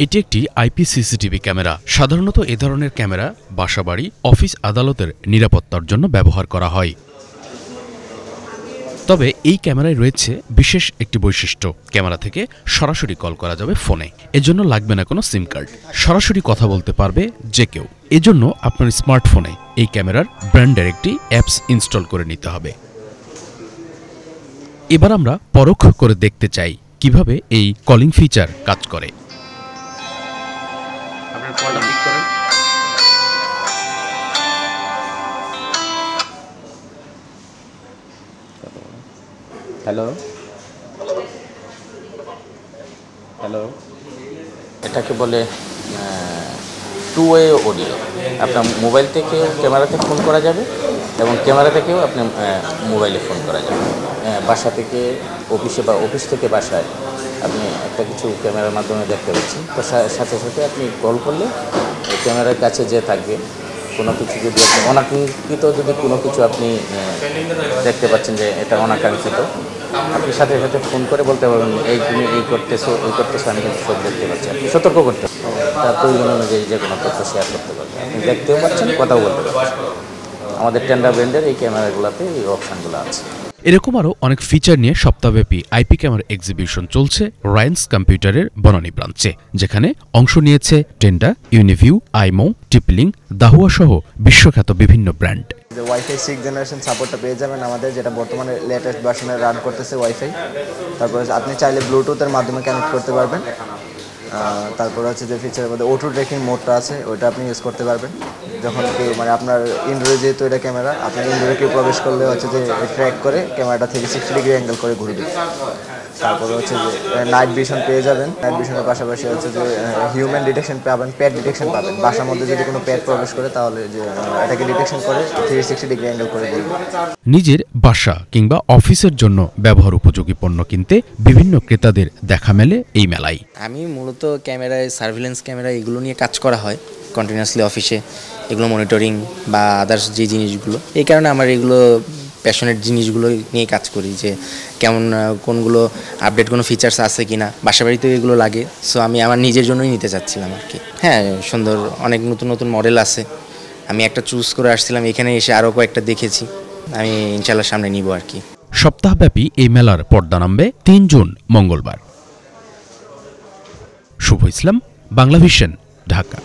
এটি একটি IP CCTV camera. সাধারণত এ ধরনের ক্যামেরা বাসাবাড়ি, অফিস আদালতের নিরাপত্তার জন্য ব্যবহার করা হয়। তবে এই ক্যামেরায় রয়েছে বিশেষ একটি বৈশিষ্ট্য, ক্যামেরা থেকে সরাসরি কল করা যাবে ফোনে। এজন্য লাগবে না কোনো সিম কার্ড, সরাসরি কথা বলতে পারবে যে কেউ। এজন্য আপনার স্মার্টফোনে এই ক্যামেরার ব্র্যান্ডের একটি অ্যাপস ইনস্টল করে নিতে হবে। এবার আমরা পরোক্ষ করে দেখতে চাই কিভাবে এই কলিং ফিচার কাজ করে। হ্যালো হ্যালো, এটাকে বলে টু ওয়ে অডিও। আপনার মোবাইল থেকেও ক্যামেরাতে ফোন করা যাবে এবং ক্যামেরা থেকেও আপনার মোবাইলে ফোন করা যাবে। বাসা থেকে অফিসে বা অফিস থেকে বাসায় আপনি একটা কিছু ক্যামেরার মাধ্যমে দেখতে পাচ্ছেন। তো সাথে সাথে আপনি কল করলে ক্যামেরার কাছে যে থাকবে কোনো কিছু যদি আপনি অনাকাঙ্ক্ষিত যদি কোনো কিছু আপনি দেখতে পাচ্ছেন যে এটা অনাকাঙ্ক্ষিত, আপনি সাথে সাথে ফোন করে বলতে পারবেন এই তুমি এই করতেছো আমি কিন্তু সব দেখতে পাচ্ছি। আপনি সতর্ক করতে তার প্রয়োজন অনুযায়ী যে কোনো তথ্য শেয়ার করতে পারবেন। আপনি দেখতেও পাচ্ছেন, কথাও বলতে পারছেন। আমাদের টেন্ডার ব্র্যান্ডের এই ক্যামেরাগুলোতে এই অপশানগুলো আছে। এরকম আরও অনেক ফিচার নিয়ে সপ্তাহব্যাপী আইপি ক্যামেরা এক্সিবিশন চলছে রায়ান্স কম্পিউটারের বনানী ব্রাঞ্চে, যেখানে অংশ নিয়েছে টেন্ডা, ইউনিভিউ, আইমো, টিপলিং, দাহুয়া সহ বিশ্বখ্যাত বিভিন্ন ব্র্যান্ড। ওয়াইফাই 6 জেনারেশন সাপোর্টটা পেয়ে যাবেন আমাদের, যেটা বর্তমানে লেটেস্ট ভার্সনে রান করতেছে ওয়াইফাই। তারপরে আপনি চাইলে ব্লুটুথের মাধ্যমে কানেক্ট করতে পারবেন। তারপর হচ্ছে যে ফিচারের মধ্যে অটো ট্র্যাকিং মোডটা আছে, ওইটা আপনি ইউজ করতে পারবেন। যখন কেউ আপনার ইনডোরে যেহেতু এটা ক্যামেরা, আপনার ইনডোরে কেউ প্রবেশ করলে হচ্ছে যে ট্র্যাক করে ক্যামেরাটা 360 ডিগ্রি অ্যাঙ্গেল করে ঘুরবে। তারপরে হচ্ছে যে নাইট ভিশন পেয়ে যাবেন। নাইট ভিশনের পাশাপাশি হচ্ছে যে হিউম্যান ডিটেকশন পাবেন, প্যাট ডিটেকশন পাবেন। বাসার মধ্যে যদি কোনো প্যাট প্রবেশ করে তাহলে যে এটাকে ডিটেকশন করে 360 ডিগ্রি অ্যাঙ্গেল করে ঘুরবে। নিজের বাসা কিংবা অফিসের জন্য ব্যবহার উপযোগী পণ্য কিনতে বিভিন্ন ক্রেতাদের দেখা মেলে এই মেলায়। আমি মূলত ক্যামেরায় সার্ভিলেন্স ক্যামেরা এগুলো নিয়ে কাজ করা হয় কন্টিনিউয়াসলি অফিসে, এগুলো মনিটরিং বা আদার্স যে জিনিসগুলো। এই কারণে আমার এগুলো প্যাশনেট জিনিসগুলো নিয়ে কাজ করি, যে কেমন কোনগুলো আপডেট কোনো ফিচার্স আছে কি না। বাসাবাড়িতেও এগুলো লাগে, সো আমি আমার নিজের জন্যই নিতে চাচ্ছিলাম আর কি। হ্যাঁ, সুন্দর অনেক নতুন নতুন মডেল আছে। আমি একটা চুজ করে আসছিলাম, এখানে এসে আরও কয়েকটা দেখেছি। আমি ইনশাল্লাহ সামনে নিব আর কি। সপ্তাহব্যাপী এই মেলার পর্দা নামবে 3 জুন মঙ্গলবার। শুভ ইসলাম, বাংলাভিশন, ঢাকা।